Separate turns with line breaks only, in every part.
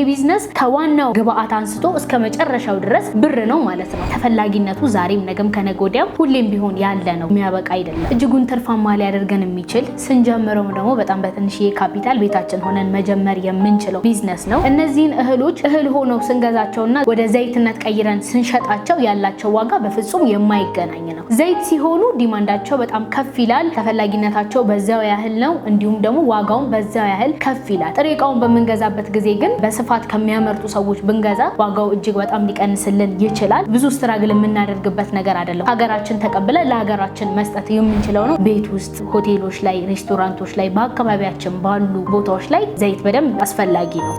ቢዝነስ ከዋናው ግብአት አንስቶ እስከ መጨረሻው ድረስ ብር ነው ማለት ነው። ተፈላጊነቱ ዛሬም ነገም ከነገ ወዲያም ሁሌም ቢሆን ያለ ነው፣ የሚያበቃ አይደለም። እጅጉን ትርፋማ ሊያደርገን የሚችል ስንጀምረው ደግሞ በጣም በትንሽዬ ካፒታል ቤታችን ሆነን መጀመር የምንችለው ቢዝነስ ነው። እነዚህን እህሎች እህል ሆነው ስንገዛቸውና ወደ ዘይትነት ቀይረን ስንሸጣቸው ያላቸው ዋጋ በፍጹም የማይገናኝ ነው። ዘይት ሲሆኑ ዲማንዳቸው በጣም ከፍ ይላል፣ ተፈላጊነታቸው በዛው ያህል ነው፣ እንዲሁም ደግሞ ዋጋውን በዛው ያህል ከፍ ይላል። ጥሬ ዕቃውን በምንገዛበት ጊዜ ግን በስፋት ከሚያመርቱ ሰዎች ብንገዛ ዋጋው እጅግ በጣም ሊቀንስልን ይችላል። ብዙ ስትራግል የምናደርግበት ነገር አይደለም። ሀገራችን ተቀብለ ለሀገራችን መስጠት የምንችለው ነው። ቤት ውስጥ፣ ሆቴሎች ላይ፣ ሬስቶራንቶች ላይ፣ በአካባቢያችን ባሉ ቦታዎች ላይ ዘይት በደንብ አስፈላጊ ነው።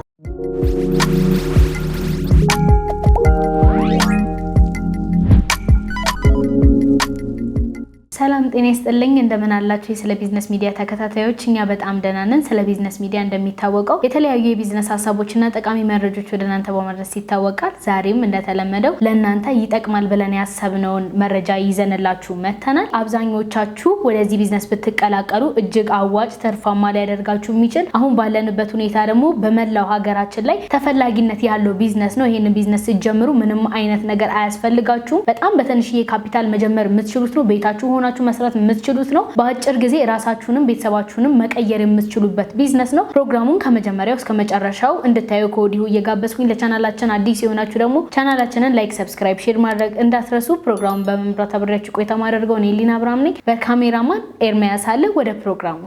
ሰላም ጤና ይስጥልኝ፣ እንደምን አላችሁ ስለ ቢዝነስ ሚዲያ ተከታታዮች? እኛ በጣም ደህና ነን። ስለ ቢዝነስ ሚዲያ እንደሚታወቀው የተለያዩ የቢዝነስ ሀሳቦችና ጠቃሚ መረጃዎች ወደ እናንተ በማድረስ ይታወቃል። ዛሬም እንደተለመደው ለእናንተ ይጠቅማል ብለን ያሰብነውን መረጃ ይዘንላችሁ መተናል። አብዛኞቻችሁ ወደዚህ ቢዝነስ ብትቀላቀሉ እጅግ አዋጭ ትርፋማ ሊያደርጋችሁ የሚችል አሁን ባለንበት ሁኔታ ደግሞ በመላው ሀገራችን ላይ ተፈላጊነት ያለው ቢዝነስ ነው። ይሄንን ቢዝነስ ስትጀምሩ ምንም አይነት ነገር አያስፈልጋችሁም። በጣም በትንሽዬ ካፒታል መጀመር የምትችሉት ነው። ቤታችሁ ሆናችሁ መስራት የምትችሉት ነው። በአጭር ጊዜ ራሳችሁንም ቤተሰባችሁንም መቀየር የምትችሉበት ቢዝነስ ነው። ፕሮግራሙን ከመጀመሪያው እስከ መጨረሻው እንድታዩ ከወዲሁ እየጋበዝኩኝ፣ ለቻናላችን አዲስ የሆናችሁ ደግሞ ቻናላችንን ላይክ፣ ሰብስክራይብ፣ ሼር ማድረግ እንዳትረሱ። ፕሮግራሙን በመምራት አብሬያችሁ ቆይታ ማድረገው እኔ ሊና አብርሃም ነኝ። በካሜራማን ኤርሚያስ አለ። ወደ ፕሮግራሙ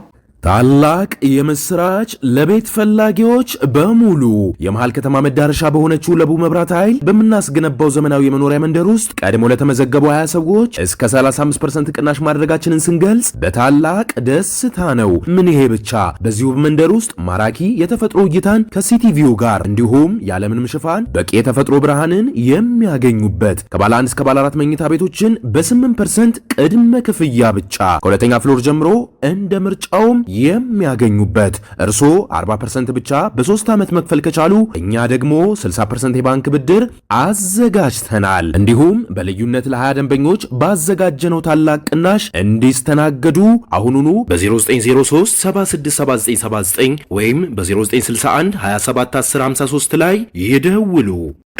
ታላቅ የምስራች ለቤት ፈላጊዎች በሙሉ የመሃል ከተማ መዳረሻ በሆነችው ለቡ መብራት ኃይል በምናስገነባው ዘመናዊ የመኖሪያ መንደር ውስጥ ቀድሞ ለተመዘገቡ 20 ሰዎች እስከ 35% ቅናሽ ማድረጋችንን ስንገልጽ በታላቅ ደስታ ነው። ምን ይሄ ብቻ! በዚሁ መንደር ውስጥ ማራኪ የተፈጥሮ እይታን ከሲቲቪው ጋር እንዲሁም ያለምንም ሽፋን በቂ የተፈጥሮ ብርሃንን የሚያገኙበት ከባለ 1 እስከ ባለ 4 መኝታ ቤቶችን በ8% ቅድመ ክፍያ ብቻ ከሁለተኛ ፍሎር ጀምሮ እንደ ምርጫውም የሚያገኙበት። እርሶ 40% ብቻ በ3 ዓመት መክፈል ከቻሉ እኛ ደግሞ 60% የባንክ ብድር አዘጋጅተናል። እንዲሁም በልዩነት ለ20 ደንበኞች ባዘጋጀነው ታላቅ ቅናሽ እንዲስተናገዱ አሁኑኑ በ0903 767979 ወይም በ0961 271053 ላይ ይደውሉ።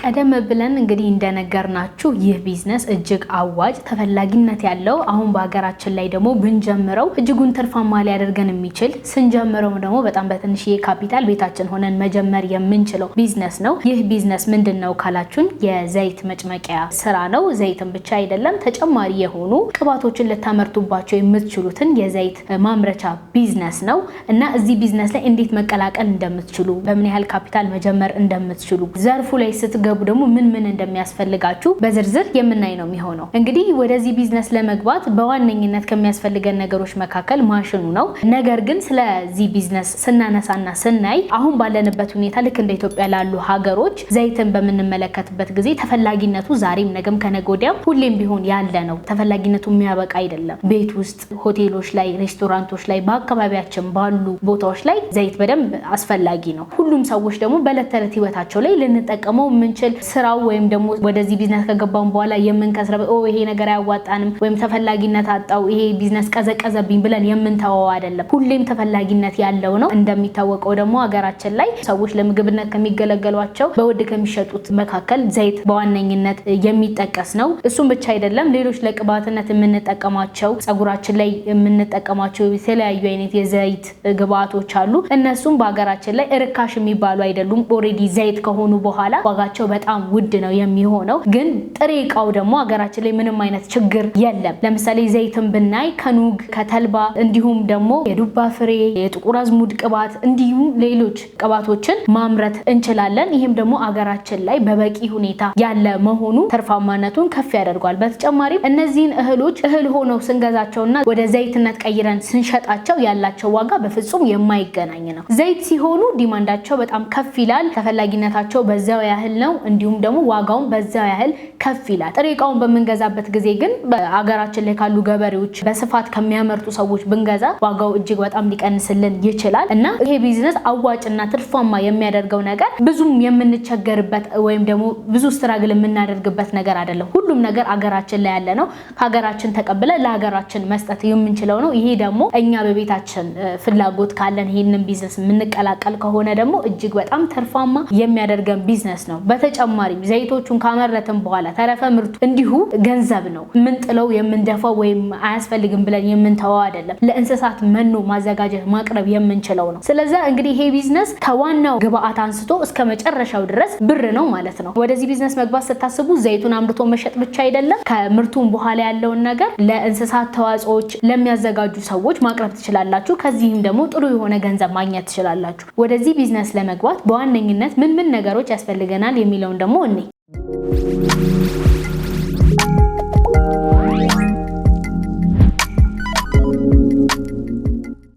ቀደም ብለን እንግዲህ እንደነገርናችሁ ይህ ቢዝነስ እጅግ አዋጭ ተፈላጊነት ያለው አሁን በሀገራችን ላይ ደግሞ ብንጀምረው እጅጉን ትርፋማ ሊያደርገን የሚችል ስንጀምረው ደግሞ በጣም በትንሽዬ ካፒታል ቤታችን ሆነን መጀመር የምንችለው ቢዝነስ ነው። ይህ ቢዝነስ ምንድነው ካላችሁን የዘይት መጭመቂያ ስራ ነው። ዘይትን ብቻ አይደለም፣ ተጨማሪ የሆኑ ቅባቶችን ልታመርቱባቸው የምትችሉትን የዘይት ማምረቻ ቢዝነስ ነው እና እዚህ ቢዝነስ ላይ እንዴት መቀላቀል እንደምትችሉ፣ በምን ያህል ካፒታል መጀመር እንደምትችሉ፣ ዘርፉ ላይ ስትገቡ ደግሞ ምን እንደሚያስፈልጋችሁ በዝርዝር የምናይ ነው የሚሆነው። እንግዲህ ወደዚህ ቢዝነስ ለመግባት በዋነኝነት ከሚያስፈልገን ነገሮች መካከል ማሽኑ ነው። ነገር ግን ስለዚህ ቢዝነስ ስናነሳና ስናይ አሁን ባለንበት ሁኔታ ልክ እንደ ኢትዮጵያ ላሉ ሀገሮች ዘይትን በምንመለከትበት ጊዜ ተፈላጊነቱ ዛሬም ነገም ከነገ ወዲያም ሁሌም ቢሆን ያለ ነው። ተፈላጊነቱ የሚያበቃ አይደለም። ቤት ውስጥ፣ ሆቴሎች ላይ፣ ሬስቶራንቶች ላይ፣ በአካባቢያችን ባሉ ቦታዎች ላይ ዘይት በደንብ አስፈላጊ ነው። ሁሉም ሰዎች ደግሞ በዕለት ተዕለት ህይወታቸው ላይ ልንጠቀመው የምንችል ስራው ወይም ደግሞ ወደዚህ ቢዝነስ ከገባን በኋላ የምንከስረው ይሄ ነገር አያዋጣንም ወይም ተፈላጊነት አጣው ይሄ ቢዝነስ ቀዘቀዘብኝ ብለን የምንተወው አይደለም። ሁሌም ተፈላጊነት ያለው ነው። እንደሚታወቀው ደግሞ ሀገራችን ላይ ሰዎች ለምግብነት ከሚገለገሏቸው በውድ ከሚሸጡት መካከል ዘይት በዋነኝነት የሚጠቀስ ነው። እሱም ብቻ አይደለም፣ ሌሎች ለቅባትነት የምንጠቀማቸው ጸጉራችን ላይ የምንጠቀማቸው የተለያዩ አይነት የዘይት ግብአቶች አሉ። እነሱም በሀገራችን ላይ ርካሽ የሚባሉ አይደሉም። ኦሬዲ ዘይት ከሆኑ በኋላ ዋጋቸው በጣም ውድ ነው የሚሆነው። ግን ጥሬ ዕቃው ደግሞ ሀገራችን ላይ ምንም አይነት ችግር የለም። ለምሳሌ ዘይትን ብናይ ከኑግ፣ ከተልባ እንዲሁም ደግሞ የዱባ ፍሬ፣ የጥቁር አዝሙድ ቅባት እንዲሁም ሌሎች ቅባቶችን ማምረት እንችላለን። ይህም ደግሞ ሀገራችን ላይ በበቂ ሁኔታ ያለ መሆኑ ትርፋማነቱን ከፍ ያደርጓል። በተጨማሪም እነዚህን እህሎች እህል ሆነው ስንገዛቸውና ወደ ዘይትነት ቀይረን ስንሸጣቸው ያላቸው ዋጋ በፍጹም የማይገናኝ ነው። ዘይት ሲሆኑ ዲማንዳቸው በጣም ከፍ ይላል፣ ተፈላጊነታቸው በዛው ያህል ነው፣ ነው እንዲሁም ደግሞ ዋጋውን በዛው ያህል ከፍ ይላል። ጥሬ ዕቃውን በመንገዛበት ጊዜ ግን በአገራችን ላይ ካሉ ገበሬዎች በስፋት ከሚያመርቱ ሰዎች ብንገዛ ዋጋው እጅግ በጣም ሊቀንስልን ይችላል እና ይሄ ቢዝነስ አዋጭና ትርፋማ የሚያደርገው ነገር ብዙም የምንቸገርበት ወይም ደግሞ ብዙ ስትራግል የምናደርግበት ነገር አይደለም። ሁሉም ነገር አገራችን ላይ ያለ ነው። ከሀገራችን ተቀብለ ለሀገራችን መስጠት የምንችለው ነው። ይሄ ደግሞ እኛ በቤታችን ፍላጎት ካለን ይሄንን ቢዝነስ የምንቀላቀል ከሆነ ደግሞ እጅግ በጣም ትርፋማ የሚያደርገን ቢዝነስ ነው። በተጨማሪም ዘይቶቹን ካመረትን በኋላ ተረፈ ምርቱ እንዲሁ ገንዘብ ነው። የምንጥለው የምንደፋው ወይም አያስፈልግም ብለን የምንተወው አይደለም። ለእንስሳት መኖ ማዘጋጀት ማቅረብ የምንችለው ነው። ስለዚህ እንግዲህ ይሄ ቢዝነስ ከዋናው ግብአት አንስቶ እስከ መጨረሻው ድረስ ብር ነው ማለት ነው። ወደዚህ ቢዝነስ መግባት ስታስቡ ዘይቱን አምርቶ መሸጥ ብቻ አይደለም። ከምርቱን በኋላ ያለውን ነገር ለእንስሳት ተዋጽኦች ለሚያዘጋጁ ሰዎች ማቅረብ ትችላላችሁ። ከዚህም ደግሞ ጥሩ የሆነ ገንዘብ ማግኘት ትችላላችሁ። ወደዚህ ቢዝነስ ለመግባት በዋነኝነት ምን ነገሮች ያስፈልገናል የሚለውን ደግሞ እኔ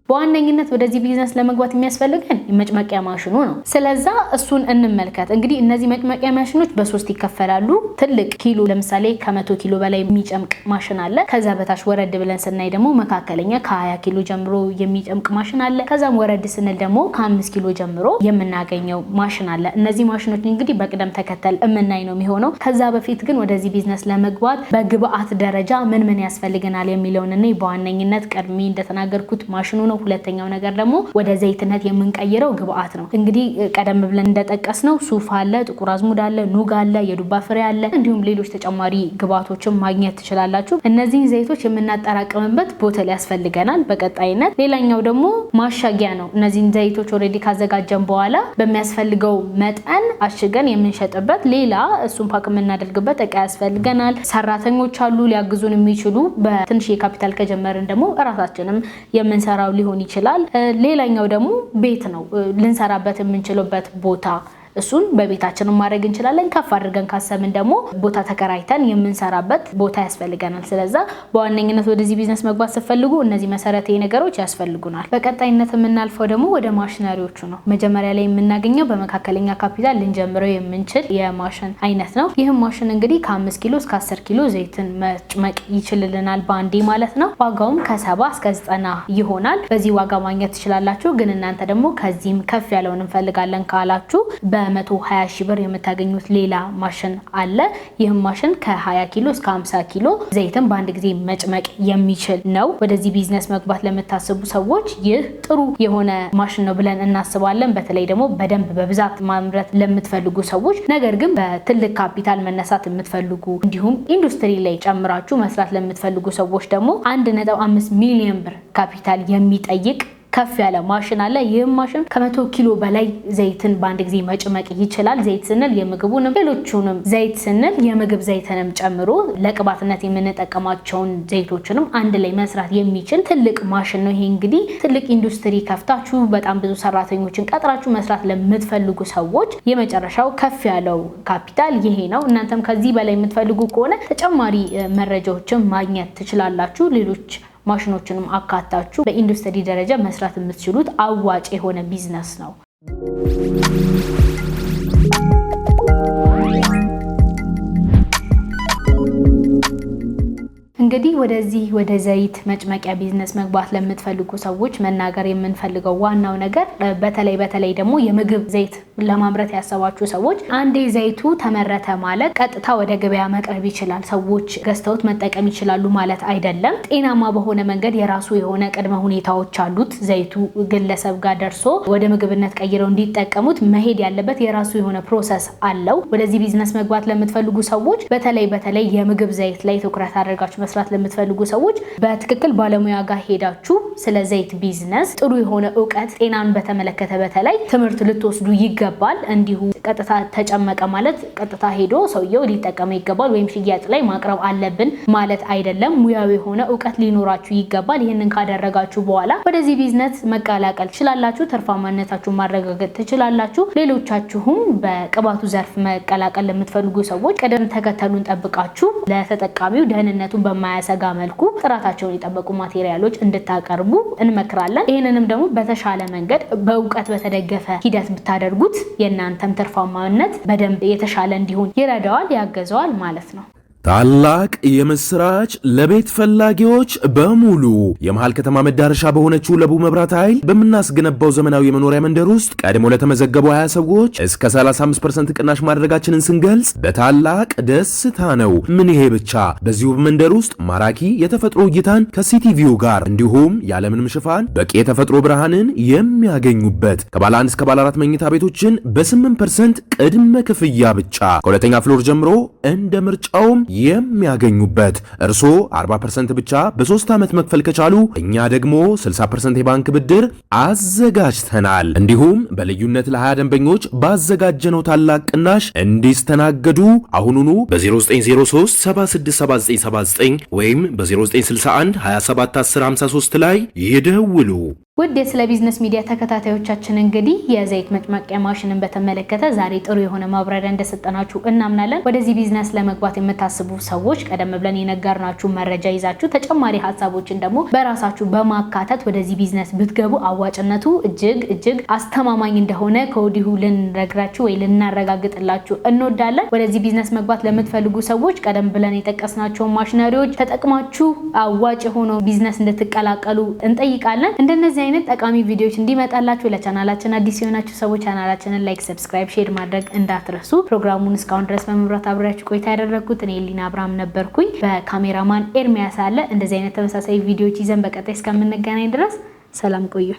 በዋነኝነት ወደዚህ ቢዝነስ ለመግባት የሚያስፈልገን የመጭመቂያ ማሽኑ ነው። ስለዚህ እሱን እንመልከት። እንግዲህ እነዚህ መጭመቂያ ማሽኖች በሶስት ይከፈላሉ። ትልቅ ኪሎ ለምሳሌ ከ100 ኪሎ በላይ የሚጨምቅ ማሽን አለ። ከዛ በታች ወረድ ብለን ስናይ ደግሞ መካከለኛ ከ20 ኪሎ ጀምሮ የሚጨምቅ ማሽን አለ። ከዛም ወረድ ስንል ደግሞ ከ5 ኪሎ ጀምሮ የምናገኘው ማሽን አለ። እነዚህ ማሽኖች እንግዲህ በቅደም ተከተል የምናይ ነው የሚሆነው። ከዛ በፊት ግን ወደዚህ ቢዝነስ ለመግባት በግብአት ደረጃ ምን ያስፈልገናል የሚለውን እኔ በዋነኝነት ቀድሜ እንደተናገርኩት ማሽኑ ነው። ሁለተኛው ነገር ደግሞ ወደ ዘይትነት የምንቀይረው ግብአት ነው። እንግዲህ ቀደም ብለን እንደጠቀስነው ሱፍ አለ፣ ጥቁር አዝሙድ አለ፣ ኑግ አለ፣ የዱባ ፍሬ አለ፣ እንዲሁም ሌሎች ተጨማሪ ግብአቶችን ማግኘት ትችላላችሁ። እነዚህን ዘይቶች የምናጠራቅምበት ቦተል ያስፈልገናል በቀጣይነት። ሌላኛው ደግሞ ማሻጊያ ነው። እነዚህን ዘይቶች ኦሬዲ ካዘጋጀን በኋላ በሚያስፈልገው መጠን አሽገን የምንሸጥበት ሌላ እሱን ፓክ የምናደርግበት እቃ ያስፈልገናል። ሰራተኞች አሉ ሊያግዙን የሚችሉ። በትንሽ የካፒታል ከጀመርን ደግሞ እራሳችንም የምንሰራው ሊሆን ይችላል። ሌላኛው ደግሞ ቤት ነው ልንሰራበት የምንችልበት ቦታ። እሱን በቤታችን ማድረግ እንችላለን። ከፍ አድርገን ካሰብን ደግሞ ቦታ ተከራይተን የምንሰራበት ቦታ ያስፈልገናል። ስለዚህ በዋነኝነት ወደዚህ ቢዝነስ መግባት ስትፈልጉ እነዚህ መሰረታዊ ነገሮች ያስፈልጉናል። በቀጣይነት የምናልፈው ደግሞ ወደ ማሽነሪዎቹ ነው። መጀመሪያ ላይ የምናገኘው በመካከለኛ ካፒታል ልንጀምረው የምንችል የማሽን አይነት ነው። ይህም ማሽን እንግዲህ ከ5 ኪሎ እስከ 10 ኪሎ ዘይትን መጭመቅ ይችልልናል ባንዴ ማለት ነው። ዋጋውም ከ70 እስከ 90 ይሆናል። በዚህ ዋጋ ማግኘት ትችላላችሁ። ግን እናንተ ደግሞ ከዚህም ከፍ ያለውን እንፈልጋለን ካላችሁ በ120 ሺህ ብር የምታገኙት ሌላ ማሽን አለ። ይህም ማሽን ከ20 ኪሎ እስከ 50 ኪሎ ዘይትን በአንድ ጊዜ መጭመቅ የሚችል ነው። ወደዚህ ቢዝነስ መግባት ለምታስቡ ሰዎች ይህ ጥሩ የሆነ ማሽን ነው ብለን እናስባለን። በተለይ ደግሞ በደንብ በብዛት ማምረት ለምትፈልጉ ሰዎች፣ ነገር ግን በትልቅ ካፒታል መነሳት የምትፈልጉ እንዲሁም ኢንዱስትሪ ላይ ጨምራችሁ መስራት ለምትፈልጉ ሰዎች ደግሞ 1.5 ሚሊዮን ብር ካፒታል የሚጠይቅ ከፍ ያለ ማሽን አለ። ይህም ማሽን ከ100 ኪሎ በላይ ዘይትን በአንድ ጊዜ መጭመቅ ይችላል። ዘይት ስንል የምግቡንም ሌሎቹንም ዘይት ስንል የምግብ ዘይትንም ጨምሮ ለቅባትነት የምንጠቀማቸውን ዘይቶችንም አንድ ላይ መስራት የሚችል ትልቅ ማሽን ነው። ይሄ እንግዲህ ትልቅ ኢንዱስትሪ ከፍታችሁ በጣም ብዙ ሰራተኞችን ቀጥራችሁ መስራት ለምትፈልጉ ሰዎች የመጨረሻው ከፍ ያለው ካፒታል ይሄ ነው። እናንተም ከዚህ በላይ የምትፈልጉ ከሆነ ተጨማሪ መረጃዎችን ማግኘት ትችላላችሁ። ሌሎች ማሽኖችንም አካታችሁ በኢንዱስትሪ ደረጃ መስራት የምትችሉት አዋጭ የሆነ ቢዝነስ ነው። እንግዲህ ወደ ዘይት መጭመቂያ ቢዝነስ መግባት ለምትፈልጉ ሰዎች መናገር የምንፈልገው ዋናው ነገር በተለይ ደግሞ የምግብ ዘይት ለማምረት ያሰባችሁ ሰዎች አንዴ ዘይቱ ተመረተ ማለት ቀጥታ ወደ ገበያ መቅረብ ይችላል፣ ሰዎች ገዝተውት መጠቀም ይችላሉ ማለት አይደለም። ጤናማ በሆነ መንገድ የራሱ የሆነ ቅድመ ሁኔታዎች አሉት። ዘይቱ ግለሰብ ጋር ደርሶ ወደ ምግብነት ቀይረው እንዲጠቀሙት መሄድ ያለበት የራሱ የሆነ ፕሮሰስ አለው። ወደዚህ ቢዝነስ መግባት ለምትፈልጉ ሰዎች በተለይ የምግብ ዘይት ላይ ትኩረት አድርጋችሁ መስራት ለምትፈልጉ ሰዎች በትክክል ባለሙያ ጋር ሄዳችሁ ስለ ዘይት ቢዝነስ ጥሩ የሆነ ዕውቀት ጤናን በተመለከተ በተለይ ትምህርት ልትወስዱ ይገባል። እንዲሁ ቀጥታ ተጨመቀ ማለት ቀጥታ ሄዶ ሰውየው ሊጠቀም ይገባል ወይም ሽያጭ ላይ ማቅረብ አለብን ማለት አይደለም። ሙያዊ የሆነ ዕውቀት ሊኖራችሁ ይገባል። ይህንን ካደረጋችሁ በኋላ ወደዚህ ቢዝነስ መቀላቀል ትችላላችሁ። ትርፋማነታችሁን ማረጋገጥ ትችላላችሁ። ሌሎቻችሁም በቅባቱ ዘርፍ መቀላቀል ለምትፈልጉ ሰዎች ቅደም ተከተሉን ጠብቃችሁ ለተጠቃሚው ደህንነቱን በማያሰጋ መልኩ ጥራታቸውን የጠበቁ ማቴሪያሎች እንድታቀርቡ እንመክራለን። ይህንንም ደግሞ በተሻለ መንገድ በእውቀት በተደገፈ ሂደት ብታደርጉት የእናንተም ትርፋማነት በደንብ የተሻለ እንዲሆን ይረዳዋል፣ ያገዘዋል ማለት ነው።
ታላቅ የምስራች ለቤት ፈላጊዎች በሙሉ የመሃል ከተማ መዳረሻ በሆነችው ለቡ መብራት ኃይል በምናስገነባው ዘመናዊ የመኖሪያ መንደር ውስጥ ቀድሞ ለተመዘገቡ 20 ሰዎች እስከ 35% ቅናሽ ማድረጋችንን ስንገልጽ በታላቅ ደስታ ነው። ምን ይሄ ብቻ! በዚሁ መንደር ውስጥ ማራኪ የተፈጥሮ እይታን ከሲቲቪው ጋር እንዲሁም ያለምንም ሽፋን በቂ የተፈጥሮ ብርሃንን የሚያገኙበት ከባለ 1 እስከ ባለ 4 መኝታ ቤቶችን በ8% ቅድመ ክፍያ ብቻ ከሁለተኛ ፍሎር ጀምሮ እንደ ምርጫውም የሚያገኙበት እርስዎ 40% ብቻ በ3 ዓመት መክፈል ከቻሉ እኛ ደግሞ 60% የባንክ ብድር አዘጋጅተናል። እንዲሁም በልዩነት ለ20 ደንበኞች ባዘጋጀነው ታላቅ ቅናሽ እንዲስተናገዱ አሁኑኑ በ0903 767979 ወይም በ0961 271053 ላይ ይደውሉ።
ውድ የስለ ቢዝነስ ሚዲያ ተከታታዮቻችን እንግዲህ የዘይት መጭመቂያ ማሽንን በተመለከተ ዛሬ ጥሩ የሆነ ማብራሪያ እንደሰጠናችሁ እናምናለን። ወደዚህ ቢዝነስ ለመግባት የምታስቡ ሰዎች ቀደም ብለን የነገርናችሁ መረጃ ይዛችሁ ተጨማሪ ሐሳቦችን ደግሞ በራሳችሁ በማካተት ወደዚህ ቢዝነስ ብትገቡ አዋጭነቱ እጅግ አስተማማኝ እንደሆነ ከወዲሁ ልንነግራችሁ ወይ ልናረጋግጥላችሁ እንወዳለን። ወደዚህ ቢዝነስ መግባት ለምትፈልጉ ሰዎች ቀደም ብለን የጠቀስናቸው ማሽነሪዎች ተጠቅማችሁ አዋጭ የሆነ ቢዝነስ እንድትቀላቀሉ እንጠይቃለን። እንደነዚህ አይነት ጠቃሚ ቪዲዮዎች እንዲመጣላችሁ ለቻናላችን አዲስ የሆናችሁ ሰዎች ቻናላችንን ላይክ፣ ሰብስክራይብ፣ ሼር ማድረግ እንዳትረሱ። ፕሮግራሙን እስካሁን ድረስ በመብራት አብራችሁ ቆይታ ያደረኩት እኔ ሊና አብርሃም ነበርኩኝ። በካሜራማን ኤርሚያስ አለ። እንደዚህ አይነት ተመሳሳይ ቪዲዮዎች ይዘን በቀጣይ እስከምንገናኝ ድረስ ሰላም ቆዩ።